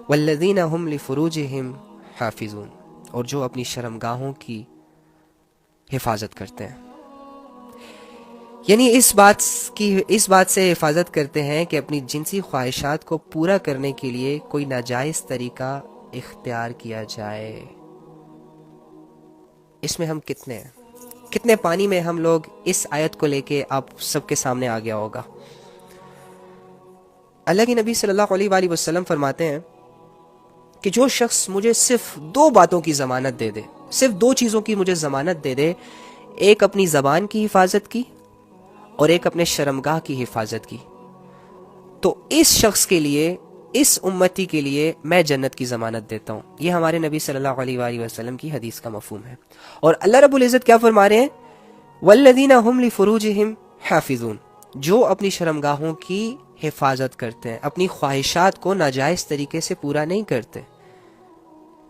والذین هم لفروجہم حافظون، اور جو اپنی شرمگاہوں کی حفاظت کرتے ہیں، یعنی اس بات سے حفاظت کرتے ہیں کہ اپنی جنسی خواہشات کو پورا کرنے کے لیے کوئی ناجائز طریقہ اختیار کیا جائے۔ اس میں ہم کتنے پانی میں ہم لوگ اس آیت کو لے کے آپ سب کے سامنے آ گیا ہوگا۔ اللہ کے نبی صلی اللہ علیہ وآلہ وسلم فرماتے ہیں کہ جو شخص مجھے صرف 2 باتوں کی ضمانت دے دے، صرف 2 چیزوں کی مجھے ضمانت دے دے، ایک اپنی زبان کی حفاظت کی اور ایک اپنے شرمگاہ کی حفاظت کی، تو اس شخص کے لیے، اس امتی کے لیے میں جنت کی ضمانت دیتا ہوں۔ یہ ہمارے نبی صلی اللہ علیہ وآلہ وسلم کی حدیث کا مفہوم ہے۔ اور اللہ رب العزت کیا فرما رہے ہیں؟ والذین هم لفروجہم حافظون، جو اپنی شرمگاہوں کی حفاظت کرتے ہیں، اپنی خواہشات کو ناجائز طریقے سے پورا نہیں کرتے۔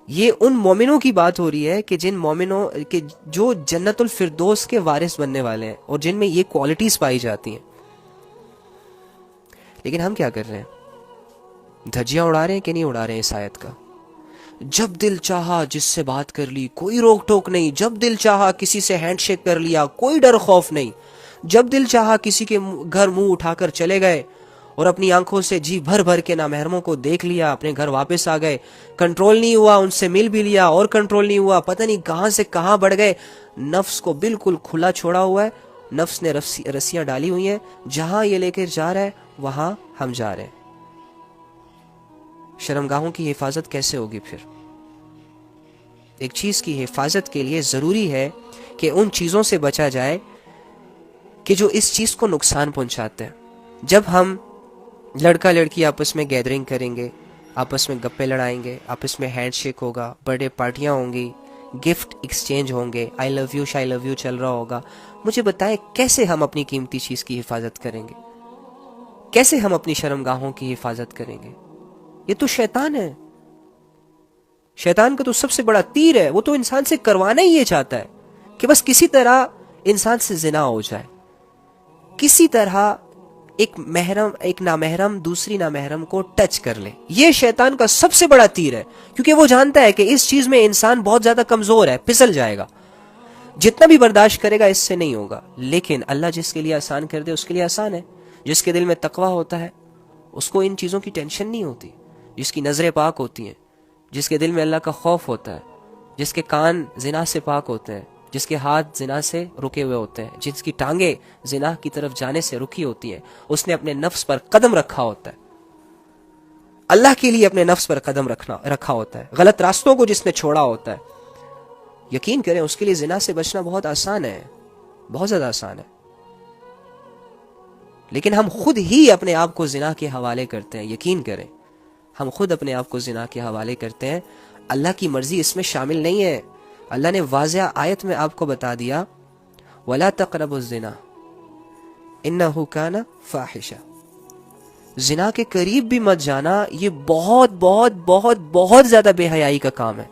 یہ ان مومنوں کی بات ہو رہی ہے کہ جن مومنوں کہ جو جنت الفردوس کے وارث بننے والے ہیں اور جن میں یہ کوالٹیز پائی جاتی ہیں۔ لیکن ہم کیا کر رہے ہیں؟ دھجیاں اڑا رہے ہیں کہ نہیں اڑا رہے ہیں اس آیت کا؟ جب دل چاہا جس سے بات کر لی، کوئی روک ٹوک نہیں، جب دل چاہا کسی سے ہینڈ شیک کر لیا، کوئی ڈر خوف نہیں، جب دل چاہا کسی کے گھر منہ اٹھا کر چلے گئے اور اپنی آنکھوں سے جی بھر بھر کے نامحرموں کو دیکھ لیا، اپنے گھر واپس آ گئے، کنٹرول نہیں ہوا، ان سے مل بھی لیا اور کنٹرول نہیں ہوا، پتہ نہیں کہاں سے کہاں بڑھ گئے۔ نفس کو بالکل کھلا چھوڑا ہوا ہے، نفس نے رسیاں ڈالی ہوئی ہیں، جہاں یہ لے کر جا رہا ہے وہاں ہم جا رہے ہیں۔ شرمگاہوں کی حفاظت کیسے ہوگی پھر؟ ایک چیز کی حفاظت کے لیے ضروری ہے کہ ان چیزوں سے بچا جائے کہ جو اس چیز کو نقصان پہنچاتے ہیں۔ جب ہم لڑکا لڑکی آپس میں گیدرنگ کریں گے، آپس میں گپے لڑائیں گے، آپس میں ہینڈ شیک ہوگا، برتھ ڈے پارٹیاں ہوں گی، گفٹ ایکسچینج ہوں گے، آئی love you shy love you چل رہا ہوگا، مجھے بتائیں کیسے ہم اپنی قیمتی چیز کی حفاظت کریں گے؟ کیسے ہم اپنی شرمگاہوں کی حفاظت کریں گے؟ یہ تو شیطان ہے، شیطان کا تو سب سے بڑا تیر ہے، وہ تو انسان سے کروانا ہی یہ چاہتا ہے کہ بس کسی طرح انسان سے زنا ہو جائے، کسی طرح ایک نامحرم دوسری نامحرم کو ٹچ کر لے۔ یہ شیطان کا سب سے بڑا تیر ہے، کیونکہ وہ جانتا ہے کہ اس چیز میں انسان بہت زیادہ کمزور ہے، پھسل جائے گا، جتنا بھی برداشت کرے گا اس سے نہیں ہوگا۔ لیکن اللہ جس کے لیے آسان کر دے اس کے لیے آسان ہے۔ جس کے دل میں تقویٰ ہوتا ہے اس کو ان چیزوں کی ٹینشن نہیں ہوتی، جس کی نظریں پاک ہوتی ہیں، جس کے دل میں اللہ کا خوف ہوتا ہے، جس کے کان زنا سے پاک ہوتے ہیں، جس کے ہاتھ زنا سے رکے ہوئے ہوتے ہیں، جس کی ٹانگیں زنا کی طرف جانے سے رکی ہوتی ہیں، اس نے اپنے نفس پر قدم رکھا ہوتا ہے، اللہ کے لیے اپنے نفس پر قدم رکھا ہوتا ہے، غلط راستوں کو جس نے چھوڑا ہوتا ہے، یقین کریں اس کے لیے زنا سے بچنا بہت آسان ہے، بہت زیادہ آسان ہے۔ لیکن ہم خود ہی اپنے آپ کو زنا کے حوالے کرتے ہیں، یقین کریں ہم خود اپنے آپ کو زنا کے حوالے کرتے ہیں۔ اللہ کی مرضی اس میں شامل نہیں ہے۔ اللہ نے واضح آیت میں آپ کو بتا دیا وَلَا تَقْرَبُوا الزِّنَا إِنَّهُ كَانَ فَاحِشًا، زنا کے قریب بھی مت جانا، یہ بہت بہت بہت بہت زیادہ بے حیائی کا کام ہے۔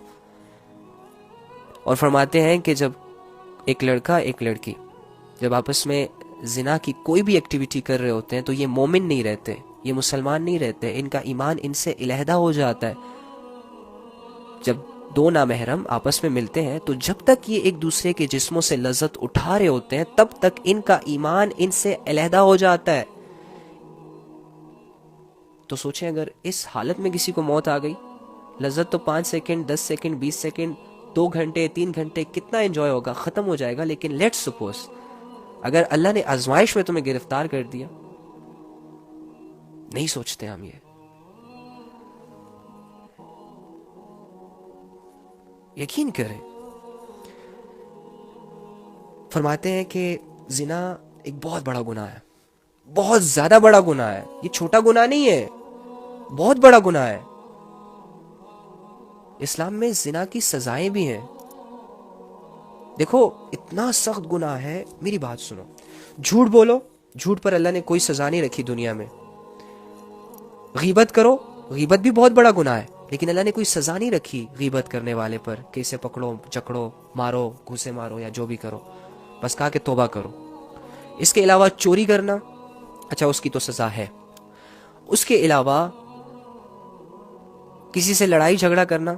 اور فرماتے ہیں کہ جب ایک لڑکا ایک لڑکی جب آپس میں زنا کی کوئی بھی ایکٹیویٹی کر رہے ہوتے ہیں تو یہ مومن نہیں رہتے، یہ مسلمان نہیں رہتے، ان کا ایمان ان سے علیحدہ ہو جاتا ہے۔ جب 2 نامحرم آپس میں ملتے ہیں تو جب تک یہ ایک دوسرے کے جسموں سے لذت اٹھا رہے ہوتے ہیں تب تک ان کا ایمان ان سے علیحدہ ہو جاتا ہے۔ تو سوچیں اگر اس حالت میں کسی کو موت آ گئی، لذت تو 5 سیکنڈ 10 سیکنڈ 20 سیکنڈ 2 گھنٹے 3 گھنٹے کتنا انجوائے ہوگا، ختم ہو جائے گا۔ لیکن لیٹس سپوز اگر اللہ نے آزمائش میں تمہیں گرفتار کر دیا، نہیں سوچتے ہم یہ۔ یقین کریں، فرماتے ہیں کہ زنا ایک بہت بڑا گناہ ہے، بہت زیادہ بڑا گناہ ہے، یہ چھوٹا گناہ نہیں ہے، بہت بڑا گناہ ہے۔ اسلام میں زنا کی سزائیں بھی ہیں۔ دیکھو اتنا سخت گناہ ہے، میری بات سنو، جھوٹ بولو، جھوٹ پر اللہ نے کوئی سزا نہیں رکھی دنیا میں۔ غیبت کرو، غیبت بھی بہت بڑا گناہ ہے، لیکن اللہ نے کوئی سزا نہیں رکھی غیبت کرنے والے پر کہ اسے پکڑو چکڑو مارو گھوسے مارو یا جو بھی کرو، بس کہا کہ توبہ کرو۔ اس کے علاوہ چوری کرنا، اچھا اس کی تو سزا ہے۔ اس کے علاوہ کسی سے لڑائی جھگڑا کرنا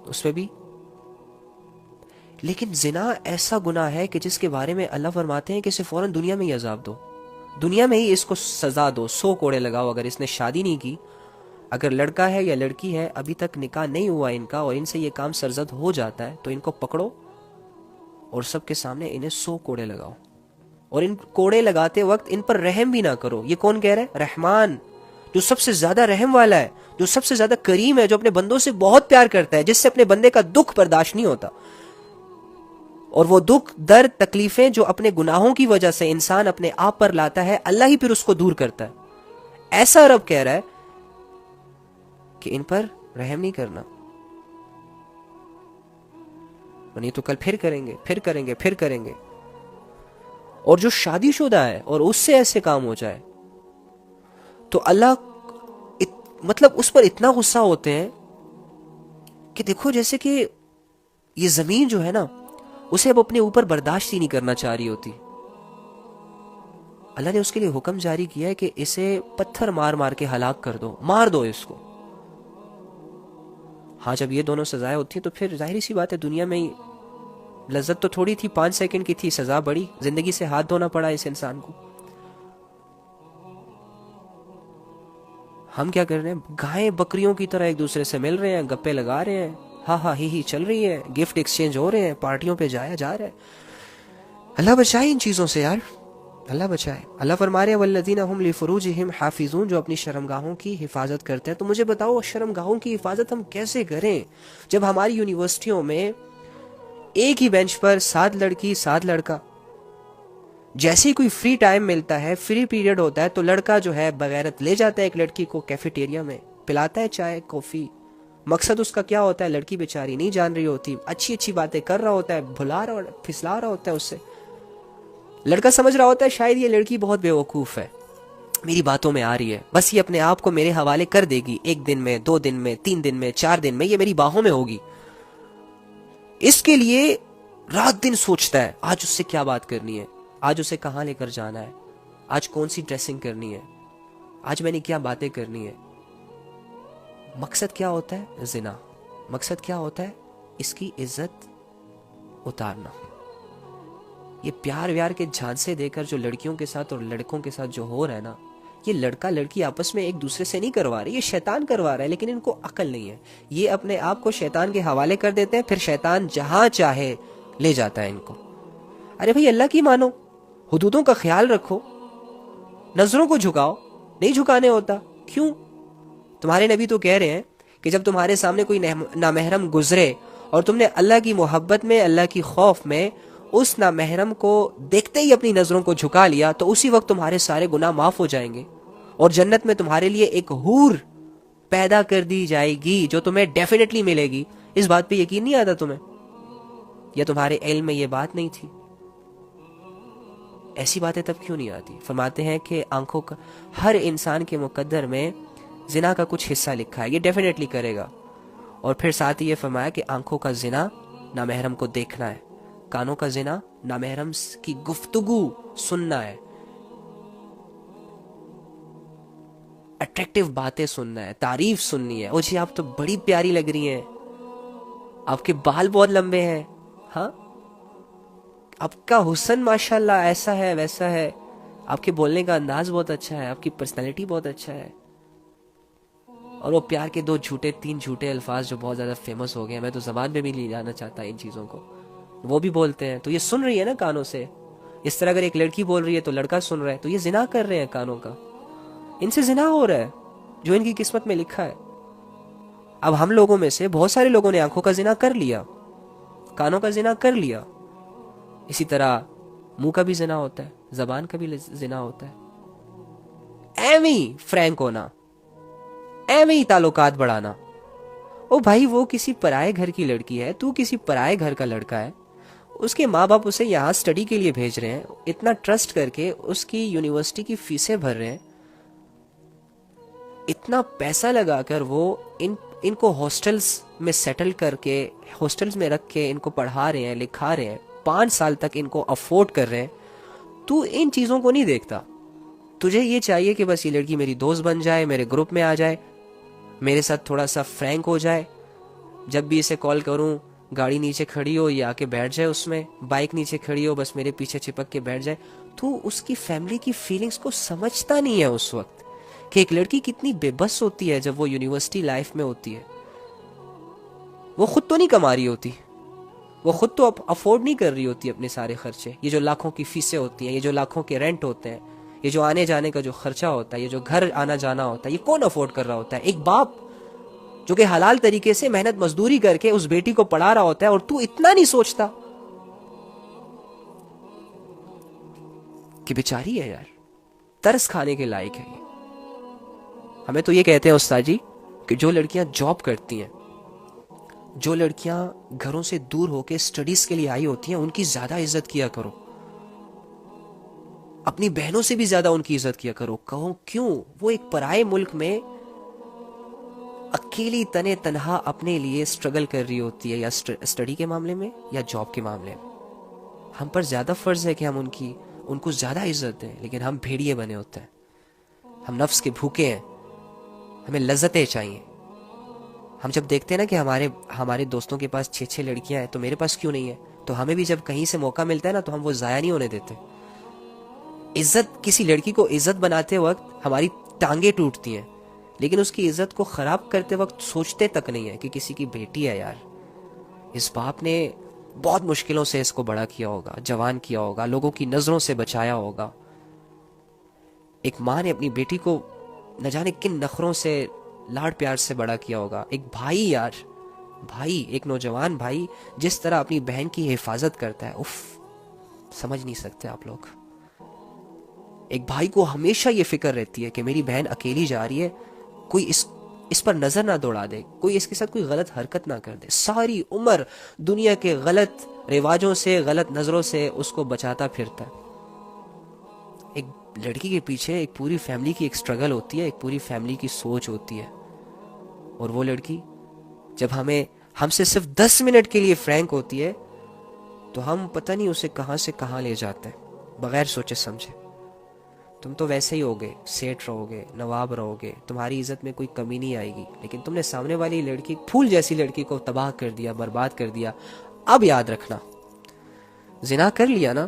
اس پہ بھی. لیکن زنا ایسا گناہ ہے کہ جس کے بارے میں اللہ فرماتے ہیں کہ اسے فوراً دنیا میں ہی عذاب دو, دنیا میں ہی اس کو سزا دو, 100 کوڑے لگاؤ. اگر اس نے شادی نہیں کی, اگر لڑکا ہے یا لڑکی ہے, ابھی تک نکاح نہیں ہوا ان کا, اور ان سے یہ کام سرزد ہو جاتا ہے, تو ان کو پکڑو اور سب کے سامنے انہیں 100 کوڑے لگاؤ. اور ان کوڑے لگاتے وقت ان پر رحم بھی نہ کرو. یہ کون کہہ رہا ہے؟ رحمان, جو سب سے زیادہ رحم والا ہے, جو سب سے زیادہ کریم ہے, جو اپنے بندوں سے بہت پیار کرتا ہے, جس سے اپنے بندے کا دکھ برداشت نہیں ہوتا. اور وہ دکھ, درد, تکلیفیں جو اپنے گناہوں کی وجہ سے انسان اپنے آپ پر لاتا ہے, اللہ ہی پھر اس کو دور کرتا ہے. ایسا رب کہہ رہا ہے کہ ان پر رحم نہیں کرنا, نہیں تو کل پھر کریں گے, پھر کریں گے, پھر کریں گے. اور جو شادی شدہ ہے اور اس سے ایسے کام ہو جائے تو اللہ مطلب اس پر اتنا غصہ ہوتے ہیں کہ دیکھو جیسے کہ یہ زمین جو ہے نا, اسے اب اپنے اوپر برداشت ہی نہیں کرنا چاہ رہی ہوتی. اللہ نے اس کے لیے حکم جاری کیا ہے کہ اسے پتھر مار مار کے ہلاک کر دو, مار دو اس کو. ہاں جب یہ دونوں سزائیں ہوتی ہیں تو پھر ظاہری سی بات ہے دنیا میں ہی لذت تو تھوڑی تھی, 5 سیکنڈ کی تھی, سزا بڑی, زندگی سے ہاتھ دھونا پڑا اس انسان کو. ہم کیا کر رہے ہیں؟ گائیں بکریوں کی طرح ایک دوسرے سے مل رہے ہیں, گپے لگا رہے ہیں, ہاں ہاں ہی چل رہی ہے, گفٹ ایکسچینج ہو رہے ہیں, پارٹیوں پہ جایا جا رہا ہے. اللہ بچائے ان چیزوں سے یار, اللہ بچائے. اللہ فرما رہے ہیں والذین هم لفروجہم حافظون, جو اپنی شرمگاہوں کی حفاظت کرتے ہیں. تو مجھے بتاؤ شرمگاہوں کی حفاظت ہم کیسے کریں جب ہماری یونیورسٹیوں میں ایک ہی بینچ پر 7 لڑکی 7 لڑکا, جیسے ہی کوئی فری ٹائم ملتا ہے, فری پیریڈ ہوتا ہے, تو لڑکا جو ہے بغیرت لے جاتا ہے ایک لڑکی کو کیفیٹیریا میں, پلاتا ہے چائے کافی. مقصد اس کا کیا ہوتا ہے؟ لڑکی بیچاری نہیں جان رہی ہوتی, اچھی اچھی باتیں کر رہا ہوتا ہے, بھلا رہا پھسلا رہا ہوتا ہے اس سے. لڑکا سمجھ رہا ہوتا ہے شاید یہ لڑکی بہت بے وقوف ہے, میری باتوں میں آ رہی ہے, بس یہ اپنے آپ کو میرے حوالے کر دے گی, 1 دن میں, 2 دن میں, 3 دن میں, 4 دن میں یہ میری باہوں میں ہوگی. اس کے لیے رات دن سوچتا ہے آج اس سے کیا بات کرنی ہے, آج اسے کہاں لے کر جانا ہے, آج کون سی ڈریسنگ کرنی ہے, آج میں نے کیا باتیں کرنی ہے. مقصد کیا ہوتا ہے؟ زنا. مقصد کیا ہوتا ہے؟ اس کی عزت اتارنا. یہ پیار ویار کے جھانسے دے کر جو لڑکیوں کے ساتھ اور لڑکوں کے ساتھ جو ہو رہا ہے نا, یہ لڑکا لڑکی آپس میں ایک دوسرے سے نہیں کروا رہے, یہ شیطان کروا رہا ہے. لیکن ان کو عقل نہیں ہے, یہ اپنے آپ کو شیطان کے حوالے کر دیتے ہیں, پھر شیطان جہاں چاہے لے جاتا ہے ان کو. ارے بھائی اللہ کی مانو, حدودوں کا خیال رکھو, نظروں کو جھکاؤ, نہیں جھکانے ہوتا. کیوں؟ تمہارے نبی تو کہہ رہے ہیں کہ جب تمہارے سامنے کوئی نامحرم گزرے اور تم نے اللہ کی محبت میں, اللہ کی خوف میں اس نامحرم کو دیکھتے ہی اپنی نظروں کو جھکا لیا, تو اسی وقت تمہارے سارے گناہ معاف ہو جائیں گے, اور جنت میں تمہارے لیے ایک حور پیدا کر دی جائے گی جو تمہیں ڈیفینیٹلی ملے گی. اس بات پہ یقین نہیں آتا تمہیں؟ یا تمہارے علم میں یہ بات نہیں تھی؟ ایسی باتیں تب کیوں نہیں آتی؟ فرماتے ہیں کہ آنکھوں کا, ہر انسان کے مقدر میں زنا کا کچھ حصہ لکھا ہے, یہ ڈیفینیٹلی کرے گا. اور پھر ساتھ ہی یہ فرمایا کہ آنکھوں کا زنا نامحرم کو دیکھنا ہے, کانوں کا زنا نامحرم کی گفتگو سننا ہے, اٹریکٹیو باتیں سننا ہے, تعریف سننی ہے. او جی آپ تو بڑی پیاری لگ رہی ہیں, آپ کے بال بہت لمبے ہیں, ہاں آپ کا حسن ماشاءاللہ ایسا ہے ویسا ہے, آپ کے بولنے کا انداز بہت اچھا ہے, آپ کی پرسنالٹی بہت اچھا ہے. اور وہ پیار کے 3 جھوٹے الفاظ جو بہت زیادہ فیمس ہو گئے, میں تو زبان پہ بھی نہیں جانا چاہتا ان چیزوں کو, وہ بھی بولتے ہیں. تو یہ سن رہی ہے نا کانوں سے. اس طرح اگر ایک لڑکی بول رہی ہے تو لڑکا سن رہا ہے, تو یہ زنا کر رہے ہیں کانوں کا, ان سے زنا ہو رہا ہے جو ان کی قسمت میں لکھا ہے. اب ہم لوگوں میں سے بہت سارے لوگوں نے آنکھوں کا زنا کر لیا, کانوں کا زنا کر لیا. اسی طرح منہ کا بھی زنا ہوتا ہے, زبان کا بھی زنا ہوتا ہے. ایویں فرینک ہونا, ایویں تعلقات بڑھانا. او بھائی وہ کسی پرائے گھر کی لڑکی ہے, تو کسی پرائے گھر کا لڑکا ہے, اس کے ماں باپ اسے یہاں سٹڈی کے لیے بھیج رہے ہیں, اتنا ٹرسٹ کر کے اس کی یونیورسٹی کی فیسیں بھر رہے ہیں, اتنا پیسہ لگا کر وہ ان کو ہاسٹلز میں سیٹل کر کے, ہاسٹلز میں رکھ کے ان کو پڑھا رہے ہیں, لکھا رہے ہیں, 5 سال تک ان کو افورڈ کر رہے ہیں. تو ان چیزوں کو نہیں دیکھتا, تجھے یہ چاہیے کہ بس یہ لڑکی میری دوست بن جائے, میرے گروپ میں آ جائے. میرے ساتھ تھوڑا سا فرینک ہو جائے, جب بھی اسے کال کروں گاڑی نیچے کھڑی ہو یہ آ کے بیٹھ جائے, اس میں بائک نیچے کھڑی ہو بس میرے پیچھے چپک کے بیٹھ جائے. تو اس کی فیملی کی فیلنگز کو سمجھتا نہیں ہے اس وقت کہ ایک لڑکی کتنی بے بس ہوتی ہے جب وہ یونیورسٹی لائف میں ہوتی ہے. وہ خود تو نہیں کما رہی ہوتی, وہ خود تو افورڈ نہیں کر رہی ہوتی اپنے سارے خرچے. یہ جو لاکھوں کی فیسیں ہوتی ہیں, یہ جو لاکھوں کے رینٹ ہوتے ہیں, یہ جو آنے جانے کا جو خرچہ ہوتا ہے, یہ جو گھر آنا جانا ہوتا ہے, یہ کون افورڈ کر رہا ہوتا ہے؟ ایک باپ جو کہ حلال طریقے سے محنت مزدوری کر کے اس بیٹی کو پڑھا رہا ہوتا ہے, اور تو اتنا نہیں سوچتا کہ بیچاری ہے یار, ترس کھانے کے لائق ہے. ہمیں تو یہ کہتے ہیں استاد جی کہ جو لڑکیاں جاب کرتی ہیں, جو لڑکیاں گھروں سے دور ہو کے سٹڈیز کے لیے آئی ہوتی ہیں, ان کی زیادہ عزت کیا کرو, اپنی بہنوں سے بھی زیادہ ان کی عزت کیا کرو. کہو کیوں؟ وہ ایک پرائے ملک میں اکیلی تنے تنہا اپنے لیے سٹرگل کر رہی ہوتی ہے, یا سٹڈی کے معاملے میں یا جاب کے معاملے میں. ہم پر زیادہ فرض ہے کہ ہم ان کو زیادہ عزت دیں, لیکن ہم بھیڑیے بنے ہوتے ہیں, ہم نفس کے بھوکے ہیں, ہمیں لذتیں چاہیے. ہم جب دیکھتے ہیں نا کہ ہمارے دوستوں کے پاس 6 لڑکیاں ہیں تو میرے پاس کیوں نہیں ہے, تو ہمیں بھی جب کہیں سے موقع ملتا ہے نا تو ہم وہ ضائع نہیں ہونے دیتے. عزت, کسی لڑکی کو عزت بناتے وقت ہماری ٹانگیں ٹوٹتی ہیں, لیکن اس کی عزت کو خراب کرتے وقت سوچتے تک نہیں ہے کہ کسی کی بیٹی ہے یار. اس باپ نے بہت مشکلوں سے اس کو بڑا کیا ہوگا, جوان کیا ہوگا, لوگوں کی نظروں سے بچایا ہوگا. ایک ماں نے اپنی بیٹی کو نہ جانے کن نخروں سے لاڈ پیار سے بڑا کیا ہوگا. ایک بھائی یار, بھائی, ایک نوجوان بھائی جس طرح اپنی بہن کی حفاظت کرتا ہے, اف, سمجھ نہیں سکتے آپ لوگ. ایک بھائی کو ہمیشہ یہ فکر رہتی ہے کہ میری بہن اکیلی جا رہی ہے, کوئی اس پر نظر نہ دوڑا دے, کوئی اس کے ساتھ کوئی غلط حرکت نہ کر دے. ساری عمر دنیا کے غلط رواجوں سے, غلط نظروں سے اس کو بچاتا پھرتا ہے. ایک لڑکی کے پیچھے ایک پوری فیملی کی ایک سٹرگل ہوتی ہے, ایک پوری فیملی کی سوچ ہوتی ہے. اور وہ لڑکی جب ہم سے صرف 10 منٹ کے لیے فرینک ہوتی ہے تو ہم پتہ نہیں اسے کہاں سے کہاں لے جاتے ہیں بغیر سوچے سمجھے. تم تو ویسے ہی ہوگے, سیٹ رہو گے, نواب رہو گے, تمہاری عزت میں کوئی کمی نہیں آئے گی, لیکن تم نے سامنے والی لڑکی, پھول جیسی لڑکی کو تباہ کر دیا, برباد کر دیا. اب یاد رکھنا, زنا کر لیا نا,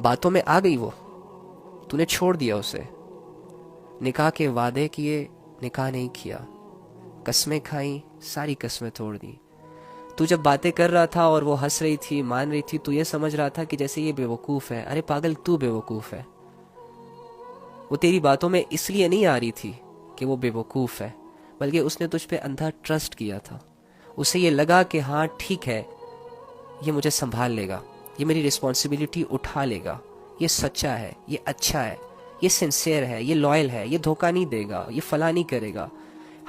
باتوں میں آ گئی وہ, تو نے چھوڑ دیا اسے, نکاح کے وعدے کیے, نکاح نہیں کیا, قسمیں کھائیں, ساری قسمیں توڑ دی. تو جب باتیں کر رہا تھا اور وہ ہنس رہی تھی, مان رہی تھی, تو یہ سمجھ رہا تھا کہ جیسے یہ بے وقوف ہے. ارے پاگل, تو بے وقوف ہے. وہ تیری باتوں میں اس لیے نہیں آ رہی تھی کہ وہ بے وقوف ہے, بلکہ اس نے تجھ پہ اندھا ٹرسٹ کیا تھا. اسے یہ لگا کہ ہاں ٹھیک ہے, یہ مجھے سنبھال لے گا, یہ میری رسپانسبلٹی اٹھا لے گا, یہ سچا ہے, یہ اچھا ہے, یہ سنسیئر ہے, یہ لائل ہے, یہ دھوکہ نہیں دے گا, یہ فلاں نہیں کرے گا.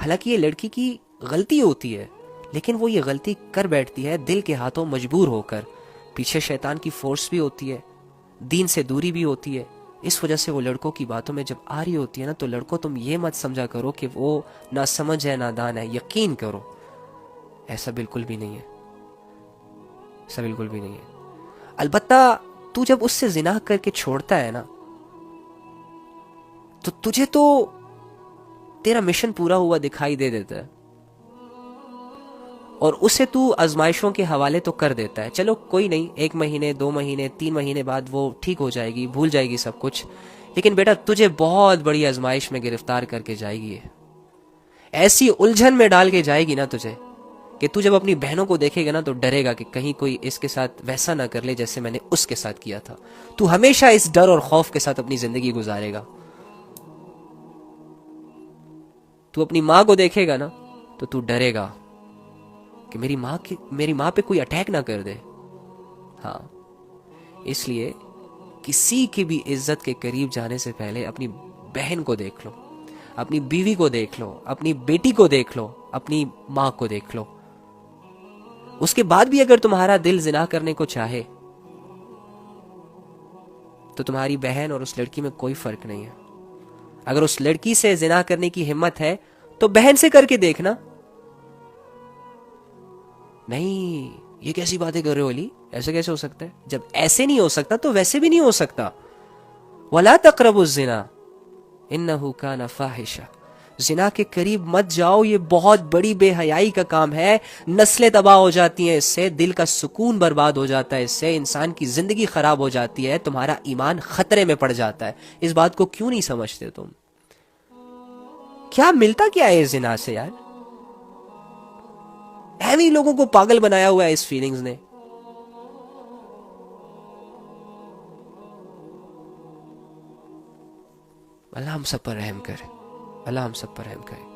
حالانکہ یہ لڑکی کی غلطی ہوتی ہے, لیکن وہ یہ غلطی کر بیٹھتی ہے دل کے ہاتھوں مجبور ہو کر. پیچھے شیطان کی فورس بھی ہوتی ہے, دین سے دوری بھی ہوتی ہے. اس وجہ سے وہ لڑکوں کی باتوں میں جب آ رہی ہوتی ہے نا, تو لڑکوں تم یہ مت سمجھا کرو کہ وہ نہ سمجھ ہے, نادان ہے. یقین کرو ایسا بالکل بھی نہیں ہے, ایسا بالکل بھی نہیں ہے. البتہ تو جب اس سے زنا کر کے چھوڑتا ہے نا, تو تجھے تو تیرا مشن پورا ہوا دکھائی دے دیتا ہے, اور اسے تو آزمائشوں کے حوالے تو کر دیتا ہے. چلو کوئی نہیں, 1 مہینے 2 مہینے 3 مہینے بعد وہ ٹھیک ہو جائے گی, بھول جائے گی سب کچھ, لیکن بیٹا تجھے بہت بڑی آزمائش میں گرفتار کر کے جائے گی. ایسی الجھن میں ڈال کے جائے گی نا تجھے کہ تو جب اپنی بہنوں کو دیکھے گا نا تو ڈرے گا کہ کہیں کوئی اس کے ساتھ ویسا نہ کر لے جیسے میں نے اس کے ساتھ کیا تھا. تو ہمیشہ اس ڈر اور خوف کے ساتھ اپنی زندگی گزارے گا. تو اپنی ماں کو دیکھے گا نا تو تو ڈرے گا کہ میری ماں پہ کوئی اٹیک نہ کر دے. ہاں, اس لیے کسی کی بھی عزت کے قریب جانے سے پہلے اپنی بہن کو دیکھ لو, اپنی بیوی کو دیکھ لو, اپنی بیٹی کو دیکھ لو, اپنی ماں کو دیکھ لو. اس کے بعد بھی اگر تمہارا دل زنا کرنے کو چاہے تو تمہاری بہن اور اس لڑکی میں کوئی فرق نہیں ہے. اگر اس لڑکی سے زنا کرنے کی ہمت ہے تو بہن سے کر کے دیکھنا. نہیں, یہ کیسی باتیں کر رہے ہو علی, ایسے کیسے ہو سکتا ہے؟ جب ایسے نہیں ہو سکتا تو ویسے بھی نہیں ہو سکتا. وَلَا تَقْرَبُوا الزِّنَا إِنَّهُ كَانَ فَاحِشًا. زنا کے قریب مت جاؤ، یہ بہت بڑی بے حیائی کا کام ہے، نسلیں تباہ ہو جاتی ہیں اس سے، دل کا سکون برباد ہو جاتا ہے اس سے، انسان کی زندگی خراب ہو جاتی ہے، تمہارا ایمان خطرے میں پڑ جاتا ہے۔ اس بات کو کیوں نہیں سمجھتے تم؟ کیا ملتا کیا ہے اس زنا سے یار؟ ایویں لوگوں کو پاگل بنایا ہوا ہے اس فیلنگز نے۔ اللہ ہم سب پر رحم کرے، اللہ ہم سب پر رحم کرے۔